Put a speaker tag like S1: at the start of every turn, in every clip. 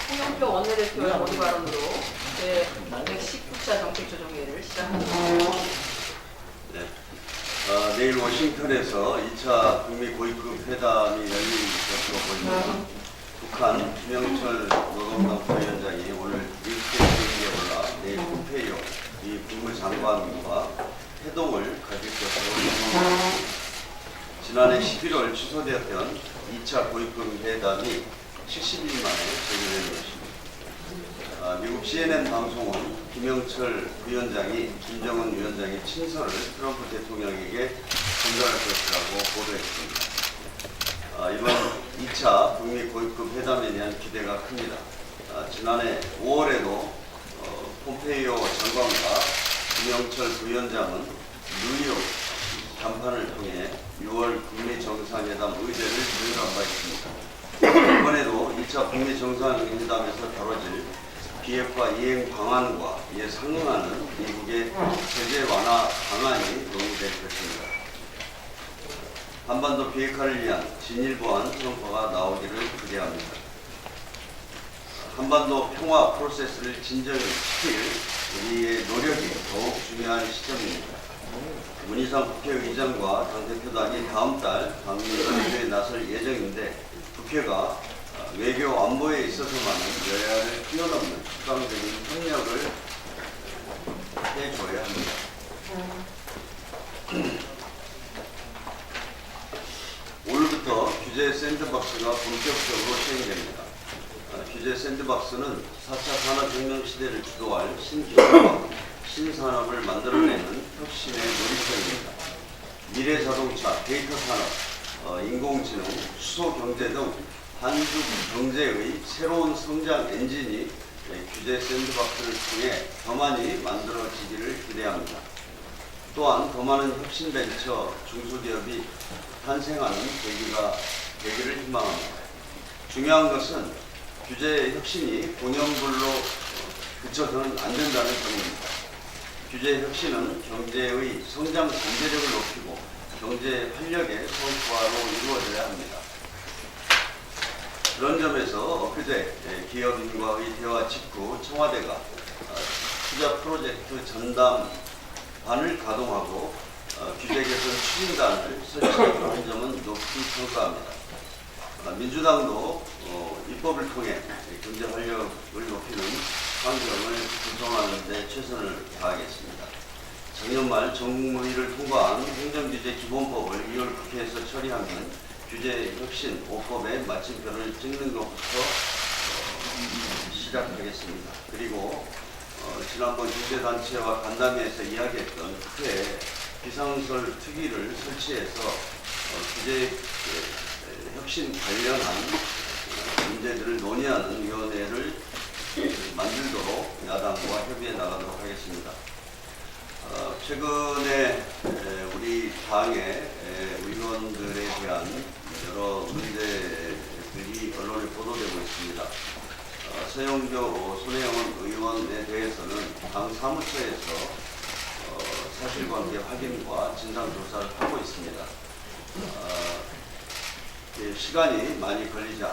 S1: 홍영표 원내대표의 모두 발언으로 제119차 정책조정회의를 시작합니다.
S2: 내일 워싱턴에서 2차 북미 고위급 회담이 열릴 것으로 보입니다. 북한 김영철 노동당 부위원장이 오늘 뉴스데이 비행기에 올라 내일 폼페이오 이 국무장관과 회동을 가질 것으로 예상됩니다. 지난해 11월 취소되었던 2차 고위급 회담이 70일 만에 재개된 것입니다. 미국 CNN 방송은 김영철 위원장이 김정은 위원장의 친서를 트럼프 대통령에게 전달할 것이라고 보도했습니다. 이번 2차 북미 고위급 회담에 대한 기대가 큽니다. 지난해 5월에도 폼페이오 장관과 김영철 부위원장은 뉴욕 담판을 통해 6월 북미 정상회담 의제를 조율한 바 있습니다. 이번에도 2차 북미 정상회담에서 다뤄질 비핵화 이행 방안과 이에 상응하는 미국의 제재 완화 방안이 논의될 것입니다. 한반도 비핵화를 위한 진일보한 성과가 나오기를 기대합니다. 한반도 평화 프로세스를 진정시킬 우리의 노력이 더욱 중요한 시점입니다. 문희상 국회의장과 당대표단이 다음 달 방미 외교에 나설 예정인데 국회가 외교 안보에 있어서만은 여야를 뛰어넘는 수상적인 협력을 해줘야 합니다. 오늘부터 규제 샌드박스가 본격적으로 시행됩니다. 규제 샌드박스는 4차 산업혁명 시대를 주도할 신기술과 신산업을 만들어내는 혁신의 놀이터입니다. 미래자동차, 데이터 산업, 인공지능, 수소경제 등 한국 경제의 새로운 성장 엔진이 규제 샌드박스를 통해 더 많이 만들어지기를 기대합니다. 또한 더 많은 혁신 벤처 중소기업이 탄생하는 계기가 되기를 희망합니다. 중요한 것은 규제 혁신이 공연불로 그쳐서는 안 된다는 점입니다. 규제 혁신은 경제의 성장 잠재력을 높이고 경제 활력의 성과로 이루어져야 합니다. 그런 점에서 엊그제 기업인과의 대화 직후 청와대가 투자 프로젝트 전담반을 가동하고 규제 개선 추진단을 설치한 점은 높이 평가합니다. 민주당도 입법을 통해 경제 활력을 높이는 환경을 구성하는 데 최선을 다하겠습니다. 작년 말 정무위를 통과한 행정규제 기본법을 2월 국회에서 처리하면 규제 혁신 5법의 마침표를 찍는 것부터 시작하겠습니다. 그리고 지난번 경제단체와 간담회에서 이야기했던 국회에 비상설 특위를 설치해서 규제 혁신 관련한 문제들을 논의하는 위원회를 만들도록 야당과 협의해 나가도록 하겠습니다. 최근에 우리 당의 의원들에 대한 여러 문제들이 언론에 보도되고 있습니다. 서영교, 손혜원 의원에 대해서는 당 사무처에서 사실관계 확인과 진상조사를 하고 있습니다. 시간이 많이 걸리지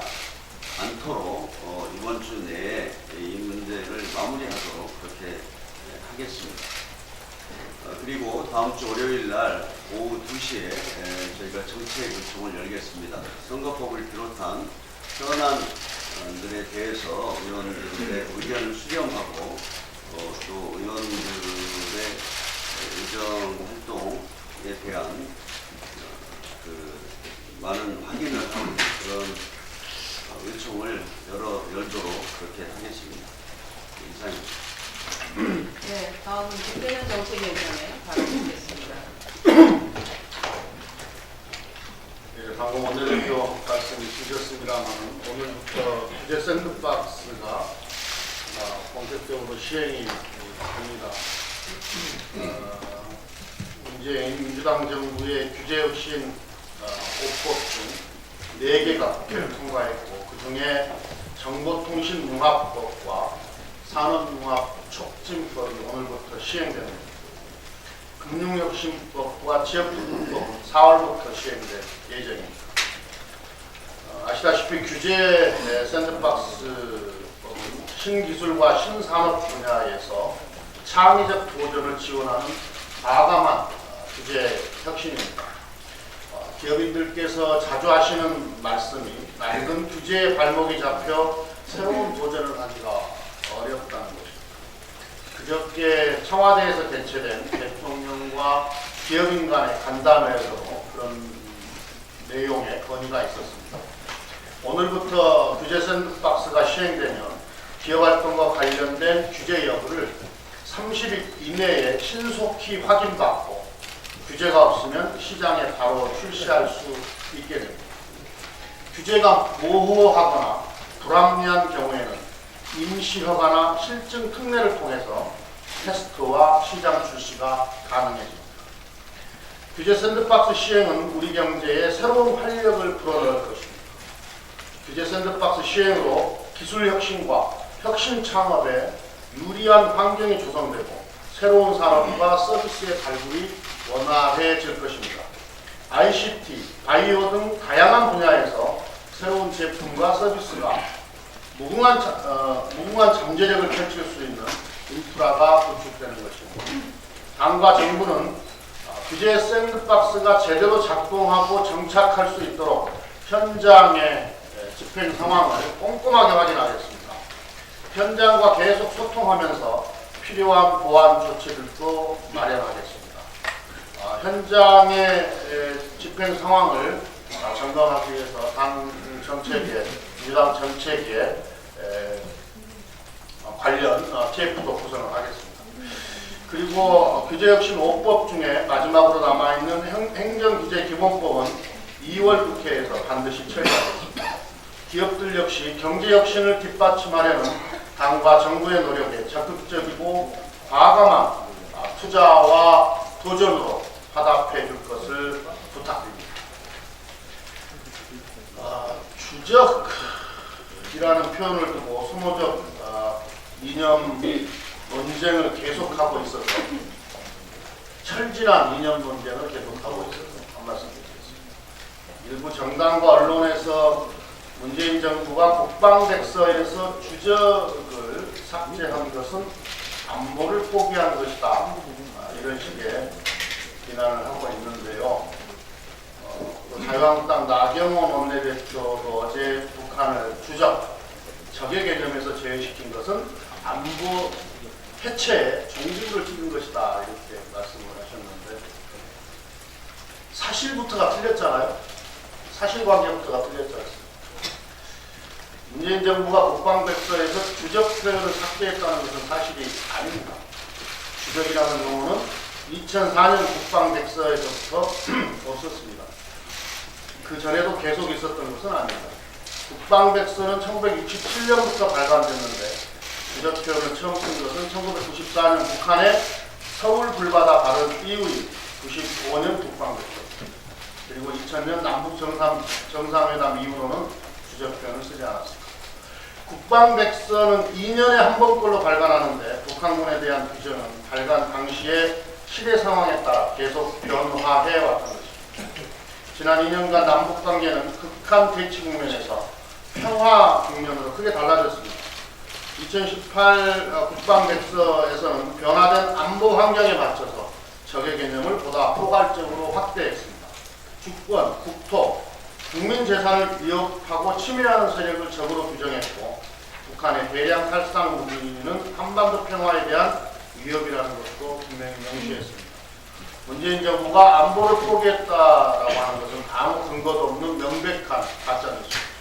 S2: 않도록 이번 주 내에 이 문제를 마무리하도록 그렇게 하겠습니다. 그리고 다음 주 월요일 날 오후 2시에 저희가 정책 의총을 열겠습니다. 선거법을 비롯한 현안들에 대해서 의원들의 의견을 수렴하고 또 의원들의 의정 활동에 대한 많은 확인을 하는 그런 의총을 열도록 그렇게 하겠습니다. 이상입니다.
S1: 네, 다음은 김대현 정책위원장의 발언이겠습니다.
S3: 네, 방금 원내대표 말씀이 주셨습니다만 오늘부터 규제 샌드박스가 본격적으로 시행이 됩니다. 문재인 민주당 정부의 규제혁신 5법 중 4개가 국회를 통과했고 그 중에 정보통신융합법과 산업융합촉진법이 오늘부터 시행됩니다. 금융혁신법과 지역부분법은 4월부터 시행될 예정입니다. 아시다시피 규제 샌드박스법은 신기술과 신산업 분야에서 창의적 도전을 지원하는 과감한 규제 혁신입니다. 기업인들께서 자주 하시는 말씀이 낡은 규제의 발목이 잡혀 새로운 도전을 하기가 어렵다는 것입니다. 그저께 청와대에서 개최된 대통령과 기업인 간의 간담회에서도 그런 내용의 건의가 있었습니다. 오늘부터 규제 샌드박스가 시행되면 기업활동과 관련된 규제 여부를 30일 이내에 신속히 확인받고 규제가 없으면 시장에 바로 출시할 수 있게 됩니다. 규제가 모호하거나 불합리한 경우에는 임시허가나 실증 특례를 통해서 테스트와 시장 출시가 가능해집니다. 규제 샌드박스 시행은 우리 경제에 새로운 활력을 불어넣을 것입니다. 규제 샌드박스 시행으로 기술 혁신과 혁신 창업에 유리한 환경이 조성되고 새로운 산업과 서비스의 발굴이 원활해질 것입니다. ICT, 바이오 등 다양한 분야에서 새로운 제품과 서비스가 무궁한 잠재력을 펼칠 수 있는 인프라가 구축되는 것입니다. 당과 정부는 규제 샌드박스가 제대로 작동하고 정착할 수 있도록 현장의 집행 상황을 꼼꼼하게 확인하겠습니다. 현장과 계속 소통하면서 필요한 보완 조치들도 마련하겠습니다. 현장의 집행 상황을 점검하기 위해서 당 정책에, 민주당 정책에 관련 TF도 구성을 하겠습니다. 그리고 규제혁신 5법 중에 마지막으로 남아있는 행정규제기본법은 2월 국회에서 반드시 처리하겠습니다. 기업들 역시 경제혁신을 뒷받침하려는 당과 정부의 노력에 적극적이고 과감한 투자와 도전으로 화답해 줄 것을 부탁드립니다. 주적이라는 표현을 두고 수모적 이념 논쟁을 계속하고 있어서 철진한 이념 논쟁을 계속하고 있어서 한 말씀 드리겠습니다. 일부 정당과 언론에서 문재인 정부가 국방백서에서 주적을 삭제한 것은 안보를 포기한 것이다. 이런 식의 비난을 하고 있는데요. 자유한국당 나경원 원내대표도 어제 북한을 적의 개념에서 제외시킨 것은 안보 해체에 종지부를 찍은 것이다. 이렇게 말씀을 하셨는데 사실부터가 틀렸잖아요. 사실관계부터가 틀렸지 않습니까? 문재인 정부가 국방백서에서 주적 표현을 삭제했다는 것은 사실이 아닙니다. 주적이라는 용어는 2004년 국방백서에서부터 없었습니다. 그 전에도 계속 있었던 것은 아닙니다. 국방백서는 1967년부터 발간됐는데 주적 표현을 처음 쓴 것은 1994년 북한의 서울 불바다 발언 이후인 95년 국방백서 그리고 2000년 남북 정상회담 이후로는 주적 표현을 쓰지 않았습니다. 국방백서는 2년에 한 번꼴로 발간하는데 북한군에 대한 규정은 발간 당시의 시대 상황에 따라 계속 변화해 왔던 것입니다. 지난 2년간 남북관계는 극한 대치 국면에서 평화 국면으로 크게 달라졌습니다. 2018 국방백서에서는 변화된 안보 환경에 맞춰서 적의 개념을 보다 포괄적으로 확대했습니다. 주권, 국토, 국민 재산을 위협하고 침해하는 세력을 적으로 규정했고 북한의 대량 탈상 무기는 한반도 평화에 대한 위협이라는 것도 분명히 명시했습니다. 문재인 정부가 안보를 포기했다라고 하는 것은 아무 근거도 없는 명백한 가짜뉴스입니다.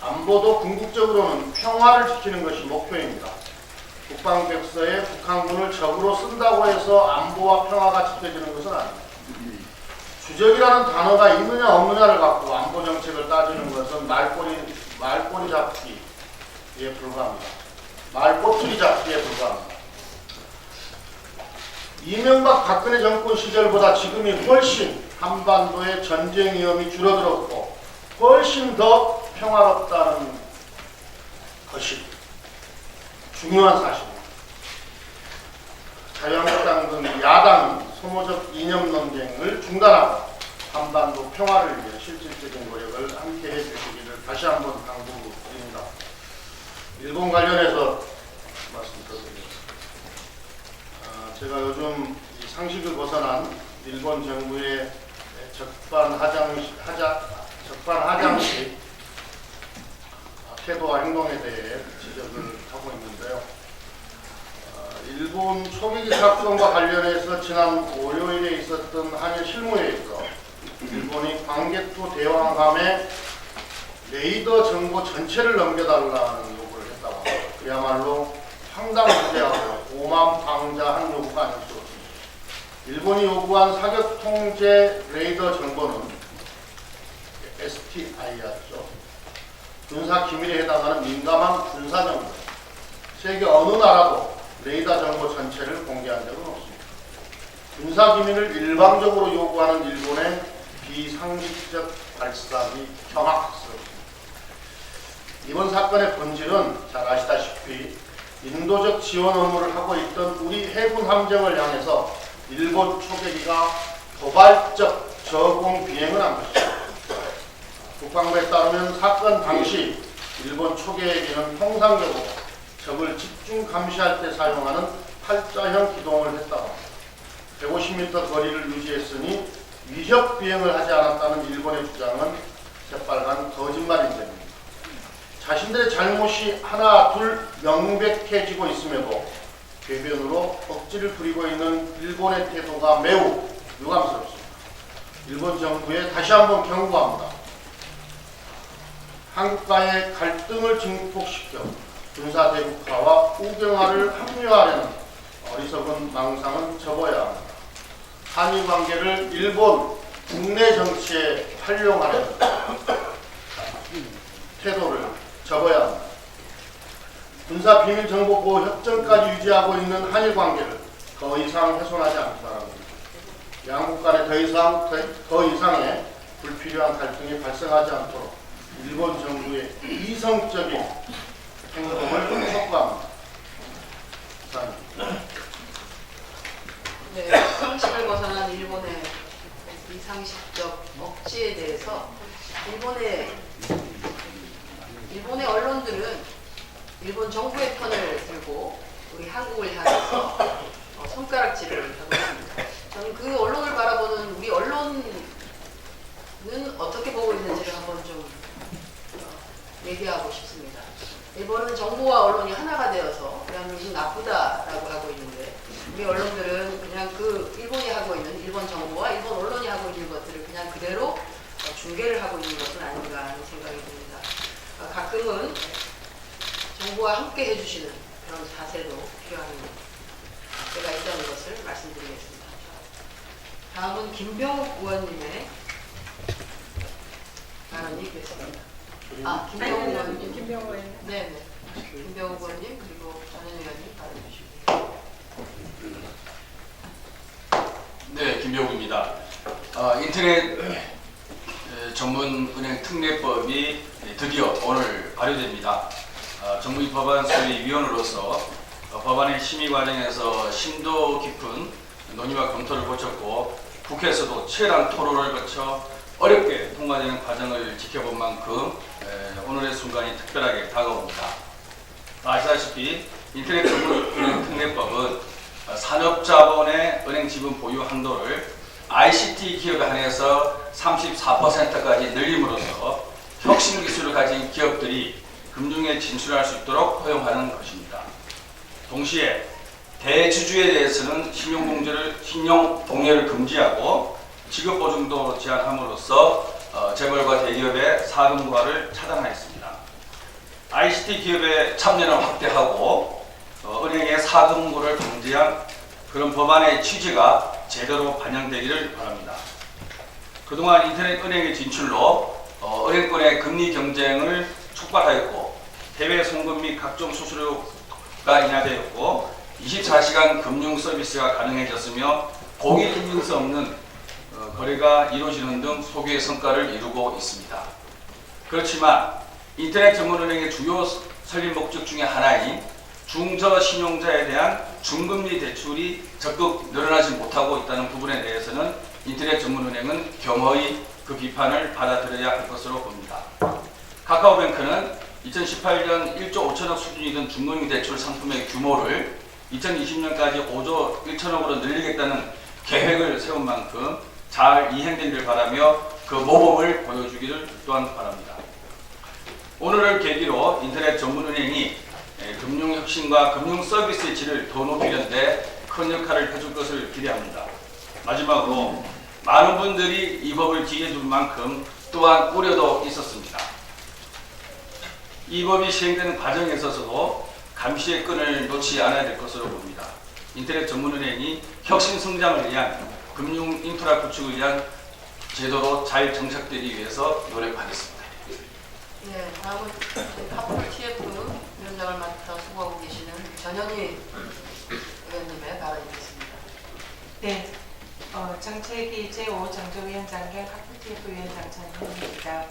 S3: 안보도 궁극적으로는 평화를 지키는 것이 목표입니다. 국방백서에 북한군을 적으로 쓴다고 해서 안보와 평화가 지켜지는 것은 아닙니다. 주적이라는 단어가 있느냐 없느냐를 갖고 안보 정책을 따지는 것은 말꼬리 잡기에 불과합니다. 말꼬투리 잡기에 불과합니다. 이명박 박근혜 정권 시절보다 지금이 훨씬 한반도의 전쟁 위험이 줄어들었고 훨씬 더 평화롭다는 것이 중요한 사실입니다. 자유한국당 등 야당이 소모적 이념 논쟁을 중단하고 한반도 평화를 위해 실질적인 노력을 함께 해주시기를 다시 한번 당부드립니다. 일본 관련해서 말씀드리겠습니다. 제가 요즘 이 상식을 벗어난 일본 정부의 적반하장식 태도와 행동에 대해 지적을 하고 있는데요. 일본 초계기 사건과 관련해서 지난 월요일에 있었던 한일 실무회에서 일본이 광개토 대왕함에 레이더 정보 전체를 넘겨달라는 요구를 했다고 합니다. 그야말로 황당무계하고 오만방자한 요구가 아닐 수 없습니다. 일본이 요구한 사격 통제 레이더 정보는 STIR죠. 군사 기밀에 해당하는 민감한 군사 정보. 세계 어느 나라도 레이더 정보 전체를 공개한 적은 없습니다. 군사 기밀을 일방적으로 요구하는 일본의 비상식적 발상이 경악스럽습니다. 이번 사건의 본질은 잘 아시다시피 인도적 지원 업무를 하고 있던 우리 해군 함정을 향해서 일본 초계기가 도발적 저공 비행을 한 것입니다. 국방부에 따르면 사건 당시 일본 초계기는 통상적으로 적을 집중 감시할 때 사용하는 팔자형 기동을 했다고 합니다. 150m 거리를 유지했으니 위협 비행을 하지 않았다는 일본의 주장은 새빨간 거짓말인셈입니다. 자신들의 잘못이 하나 둘 명백해지고 있음에도 궤변으로 억지를 부리고 있는 일본의 태도가 매우 유감스럽습니다. 일본 정부에 다시 한번 경고합니다. 한국과의 갈등을 증폭시켜 군사대국화와 우경화를 합리화하려는 어리석은 망상은 접어야 합니다. 한일 관계를 일본 국내 정치에 활용하려는 태도를 접어야 합니다. 군사 비밀 정보 보호 협정까지 유지하고 있는 한일 관계를 더 이상 훼손하지 않기 바랍니다. 양국 간에 더 이상의 불필요한 갈등이 발생하지 않도록 일본 정부의 이성적인 행동을 촉구합니다. 감사합니다.
S1: 네, 상식을 벗어난 일본의 비상식적 억지에 대해서 일본의 언론들은 일본 정부의 편을 들고 우리 한국을 향해서 손가락질을 하고 있습니다. 저는 그 언론을 바라보는 우리 언론은 어떻게 보고 있는지를 한번 좀 얘기하고 싶습니다. 일본은 정부와 언론이 하나가 되어서 대한민국이 나쁘다라고 하고 있는데 우리 언론들은 그냥 그 일본이 하고 있는 일본 정부와 일본 언론이 하고 있는 것들을 그냥 그대로 중계를 하고 있는 것은 아닌가 하는 생각이 듭니다. 가끔은 정부와 함께 해주시는 그런 자세도 필요한 때가 있다는 것을 말씀드리겠습니다. 다음은 김병욱 의원님의 발언이 있겠습니다. 김병욱 의원님.
S4: 김병욱 의원님.
S1: 네. 김병욱 의원님 그리고 전현 의원님 발언해 주시고.
S5: 네, 김병욱입니다. 인터넷 전문 은행 특례법이 드디어 오늘 발효됩니다. 정부입법안 소위위원으로서 법안의 심의 과정에서 심도 깊은 논의와 검토를 거쳤고 국회에서도 치열한 토론을 거쳐 어렵게 통과되는 과정을 지켜본 만큼 오늘의 순간이 특별하게 다가옵니다. 아시다시피 인터넷 전문 은행 특례법은 산업자본의 은행 지분 보유 한도를 ICT 기업에 한해서 34%까지 늘림으로써 혁신 기술을 가진 기업들이 금융에 진출할 수 있도록 허용하는 것입니다. 동시에 대주주에 대해서는 신용 동의를 금지하고 지급 보증도 제한함으로써 재벌과 대기업의 사금과를 차단하였습니다. ICT 기업의 참여를 확대하고 은행의 사금고를 방지한 그런 법안의 취지가 제대로 반영되기를 바랍니다. 그동안 인터넷 은행의 진출로 은행권의 금리 경쟁을 촉발하였고 해외 송금 및 각종 수수료가 인하되었고 24시간 금융 서비스가 가능해졌으며 공익 인증서 없는 거래가 이루어지는 등 소기의 성과를 이루고 있습니다. 그렇지만 인터넷 전문은행의 주요 설립 목적 중에 하나인 중저신용자에 대한 중금리 대출이 적극 늘어나지 못하고 있다는 부분에 대해서는 인터넷 전문은행은 겸허히 그 비판을 받아들여야 할 것으로 봅니다. 카카오뱅크는 2018년 1조 5천억 수준이던 중금리 대출 상품의 규모를 2020년까지 5조 1천억으로 늘리겠다는 계획을 세운 만큼 잘 이행되기를 바라며 그 모범을 보여주기를 또한 바랍니다. 오늘을 계기로 인터넷 전문은행이 금융혁신과 금융서비스의 질을 더 높이는 데 큰 역할을 해줄 것을 기대합니다. 마지막으로 많은 분들이 이 법을 지지해줄 만큼 또한 우려도 있었습니다. 이 법이 시행되는 과정에 있어서도 감시의 끈을 놓지 않아야 될 것으로 봅니다. 인터넷 전문은행이 혁신 성장을 위한 금융 인프라 구축을 위한 제도로 잘 정착되기 위해서 노력하겠습니다.
S1: 네, 다음은 카풀 TF 위원장을 맡아 수고하고 계시는 전현희 의원님의 발언이겠습니다.
S4: 네, 정책위 제5 정조위원장 겸 카풀 TF 위원장 전현희입니다.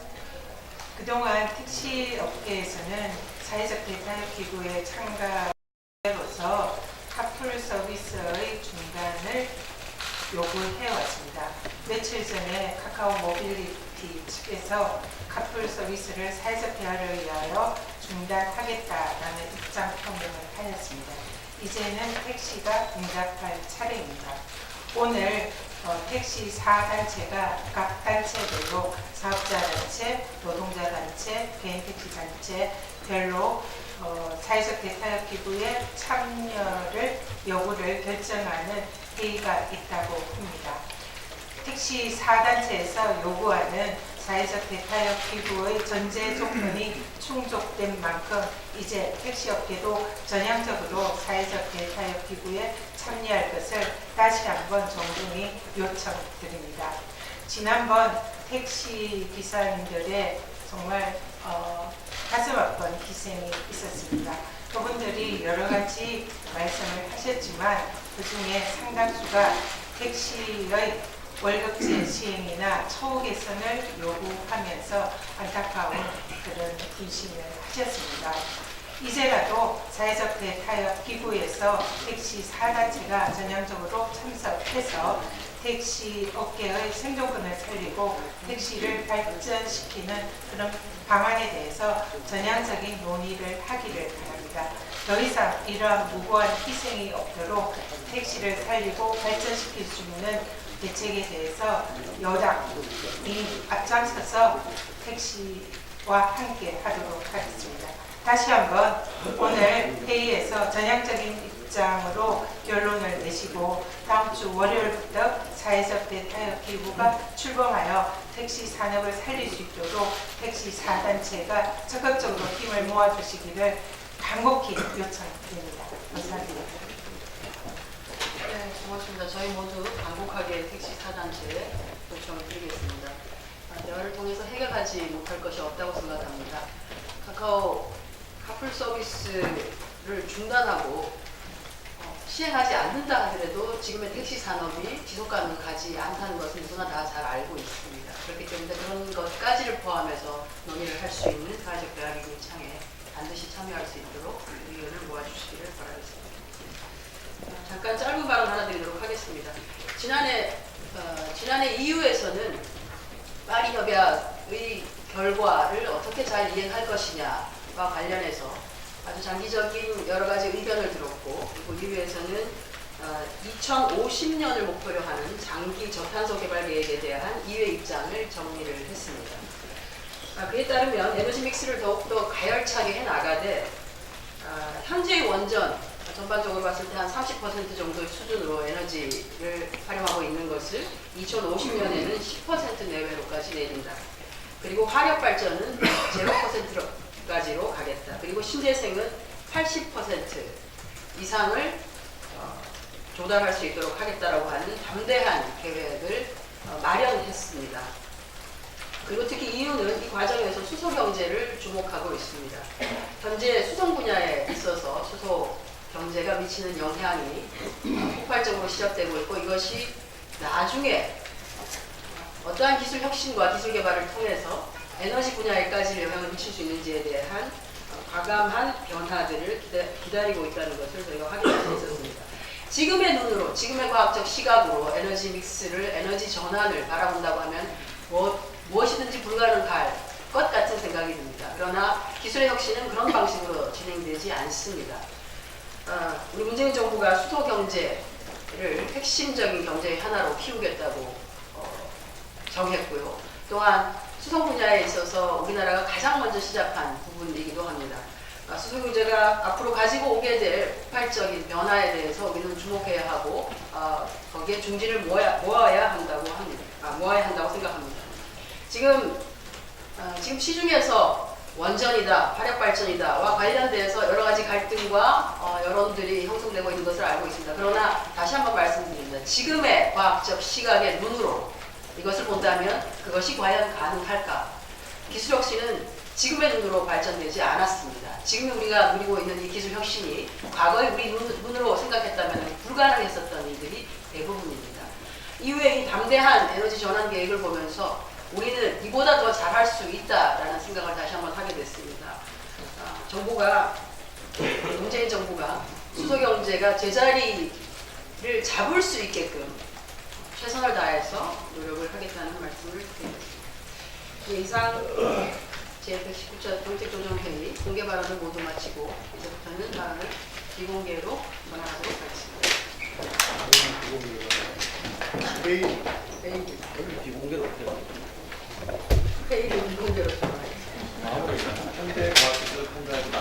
S4: 그동안 택시 업계에서는 사회적 대타협 기구에 참가로서 카풀 서비스의 중단을 요구해왔습니다. 며칠 전에 카카오 모빌리티 측에서 카풀 서비스를 사회적 대화를 위하여 중단하겠다라는 입장 표명을 하였습니다. 이제는 택시가 응답할 차례입니다. 오늘 택시 4단체가 각 단체별로 사업자단체, 노동자단체, 개인택시단체별로 사회적 대타협 기구의 참여를 여부를 결정하는 회의가 있다고 합니다. 택시 4단체에서 요구하는 사회적 대타협 기구의 전제 조건이 충족된 만큼 이제 택시업계도 전향적으로 사회적 대타협 기구에 참여할 것을 다시 한번 정중히 요청드립니다. 지난번 택시 기사님들의 정말 가슴 아픈 희생이 있었습니다. 그분들이 여러 가지 말씀을 하셨지만 그 중에 상당수가 택시의 월급제 시행이나 처우 개선을 요구하면서 안타까운 그런 분심을 하셨습니다. 이제라도 사회적 대타협 기구에서 택시 4단체가 전향적으로 참석해서 택시 업계의 생존권을 살리고 택시를 발전시키는 그런 방안에 대해서 전향적인 논의를 하기를 바랍니다. 더 이상 이러한 무고한 희생이 없도록 택시를 살리고 발전시킬 수 있는 대책에 대해서 여당이 앞장서서 택시와 함께 하도록 하겠습니다. 다시 한번 오늘 회의에서 전향적인 입장으로 결론을 내시고 다음 주 월요일부터 사회적 대타협 기구가 출범하여 택시 산업을 살릴 수 있도록 택시 4단체가 적극적으로 힘을 모아주시기를 간곡히 요청드립니다. 감사드립니다.
S1: 네, 고맙습니다. 저희 모두 간곡하게 택시 4단체에 요청을 드리겠습니다. 대화를 통해서 해결하지 못할 것이 없다고 생각합니다. 카카오 카풀 서비스를 중단하고 시행하지 않는다 하더라도 지금의 택시 산업이 지속 가능하지 않다는 것은 누구나 다 잘 알고 있습니다. 그렇기 때문에 그런 것까지를 포함해서 논의를 할 수 있는 사회적 대화기구 창에 반드시 참여할 수 있도록 의견을 모아주시기를 바라겠습니다. 잠깐 짧은 발언 하나 드리도록 하겠습니다. 지난해 EU에서는 파리 협약의 결과를 어떻게 잘 이행할 것이냐와 관련해서 아주 장기적인 여러 가지 의견을 들었고, 그리고 EU에서는 2050년을 목표로 하는 장기 저탄소 개발 계획에 대한 EU의 입장을 정리를 했습니다. 그에 따르면 에너지 믹스를 더욱더 가열차게 해나가되 현재의 원전 전반적으로 봤을 때 한 30% 정도의 수준으로 에너지를 활용하고 있는 것을 2050년에는 10% 내외로까지 내린다. 그리고 화력 발전은 0%까지로 가겠다. 그리고 신재생은 80% 이상을 조달할 수 있도록 하겠다라고 하는 담대한 계획을 마련했습니다. 그리고 특히 EU는 이 과정에서 수소 경제를 주목하고 있습니다. 현재 수송 분야에 있어서 수소 경제가 미치는 영향이 폭발적으로 시작되고 있고 이것이 나중에 어떠한 기술 혁신과 기술 개발을 통해서 에너지 분야에까지 영향을 미칠 수 있는지에 대한 과감한 변화들을 기다리고 있다는 것을 저희가 확인할 수 있었습니다. 지금의 눈으로, 지금의 과학적 시각으로 에너지 믹스를, 에너지 전환을 바라본다고 하면 무엇이든지 불가능할 것 같은 생각이 듭니다. 그러나 기술의 혁신은 그런 방식으로 진행되지 않습니다. 우리 문재인 정부가 수소 경제를 핵심적인 경제의 하나로 키우겠다고 정했고요. 또한 수소 분야에 있어서 우리나라가 가장 먼저 시작한 부분이기도 합니다. 수소 경제가 앞으로 가지고 오게 될 폭발적인 변화에 대해서 우리는 주목해야 하고 거기에 중지를 모아야 한다고 생각합니다. 지금 시중에서 원전이다, 화력발전이다와 관련돼서 여러 가지 갈등과 여론들이 형성되고 있는 것을 알고 있습니다. 그러나 다시 한번 말씀드립니다. 지금의 과학적 시각의 눈으로 이것을 본다면 그것이 과연 가능할까? 기술 혁신은 지금의 눈으로 발전되지 않았습니다. 지금 우리가 누리고 있는 이 기술 혁신이 과거에 우리 눈으로 생각했다면 불가능했었던 일들이 대부분입니다. 이후에 이 담대한 에너지 전환 계획을 보면서 우리는 이보다 더 잘할 수 있다라는 생각을 다시 한번 하게 됐습니다. 문재인 정부가 수소 경제가 제자리를 잡을 수 있게끔 최선을 다해서 노력을 하겠다는 말씀을 드리겠습니다. 이상 제119차 정책조정회의 공개 발언을 모두 마치고 이제부터는 발언을 비공개로 전환하도록 하겠습니다.
S6: 회의를 비공개로 어떻게 해요?
S1: 회의를 비공개로 전환하겠습니다.
S6: 현대 과학기술 판단이